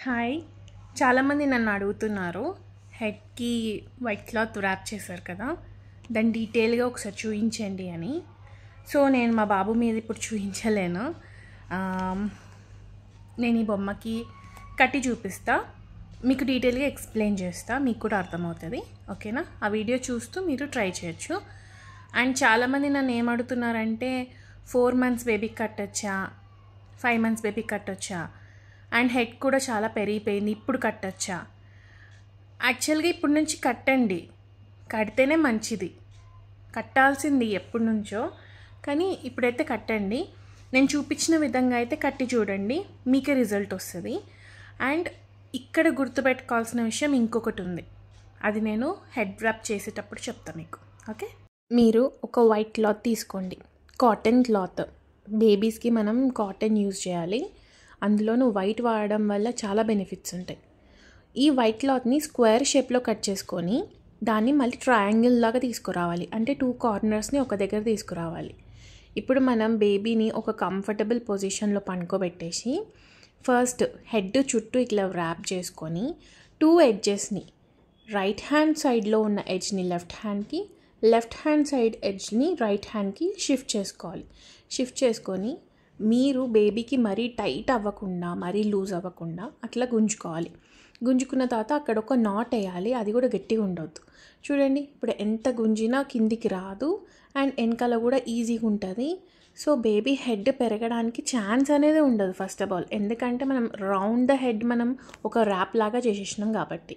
Hi, చాలామంది నన్ను అడుగుతున్నారు హెడ్కి వైట్ క్లాత్ ర్యాప్ చేశారు కదా, దాన్ని డీటెయిల్గా ఒకసారి చూపించండి అని. సో నేను మా బాబు మీద ఇప్పుడు చూపించలేను. నేను ఈ బొమ్మకి కట్టి చూపిస్తా, మీకు డీటెయిల్గా ఎక్స్ప్లెయిన్ చేస్తా, మీకు కూడా అర్థమవుతుంది. ఓకేనా? ఆ వీడియో చూస్తూ మీరు ట్రై చేయొచ్చు. అండ్ చాలామంది నన్ను ఏం అడుగుతున్నారంటే 4 months బేబీకి కట్టొచ్చా, 5 months బేబీకి కట్టొచ్చా, అండ్ హెడ్ కూడా చాలా పెరిగిపోయింది, ఇప్పుడు కట్టొచ్చా. యాక్చువల్గా ఇప్పటి నుంచి కట్టండి, కడితేనే మంచిది. కట్టాల్సింది ఎప్పటి నుంచో, కానీ ఇప్పుడైతే కట్టండి. నేను చూపించిన విధంగా అయితే కట్టి చూడండి, మీకే రిజల్ట్ వస్తుంది. అండ్ ఇక్కడ గుర్తుపెట్టుకోవాల్సిన విషయం ఇంకొకటి ఉంది, అది నేను హెడ్ ర్యాప్ చేసేటప్పుడు చెప్తాను మీకు. ఓకే, మీరు ఒక వైట్ క్లాత్ తీసుకోండి, కాటన్ క్లాత్. బేబీస్కి మనం కాటన్ యూజ్ చేయాలి, అందులోనూ వైట్ వాడడం వల్ల చాలా బెనిఫిట్స్ ఉంటాయి. ఈ వైట్ క్లాత్ని స్క్వేర్ షేప్లో కట్ చేసుకొని దాన్ని మళ్ళీ ట్రయాంగిల్ లాగా తీసుకురావాలి, అంటే 2 కార్నర్స్ని ఒక దగ్గర తీసుకురావాలి. ఇప్పుడు మనం బేబీని ఒక కంఫర్టబుల్ పొజిషన్లో పడుకోబెట్టేసి ఫస్ట్ హెడ్ చుట్టూ ఇట్లా ర్యాప్ చేసుకొని 2 ఎడ్జెస్ని, రైట్ హ్యాండ్ సైడ్లో ఉన్న ఎడ్జ్ని లెఫ్ట్ హ్యాండ్కి, లెఫ్ట్ హ్యాండ్ సైడ్ ఎడ్జ్ని రైట్ హ్యాండ్కి షిఫ్ట్ చేసుకోవాలి. షిఫ్ట్ చేసుకొని మీరు బేబీకి మరీ టైట్ అవ్వకుండా, మరీ లూజ్ అవ్వకుండా అట్లా గుంజుకోవాలి. గుంజుకున్న తర్వాత అక్కడ ఒక నాట్ వేయాలి, అది కూడా గట్టిగా ఉండవద్దు. చూడండి, ఇప్పుడు ఎంత గుంజినా కిందికి రాదు, అండ్ వెనకాల కూడా ఈజీగా ఉంటుంది. సో బేబీ హెడ్ పెరగడానికి ఛాన్స్ అనేది ఉండదు ఫస్ట్ ఆఫ్ ఆల్, ఎందుకంటే మనం రౌండ్ ద హెడ్ మనం ఒక ర్యాప్ లాగా చేసేసినాం కాబట్టి.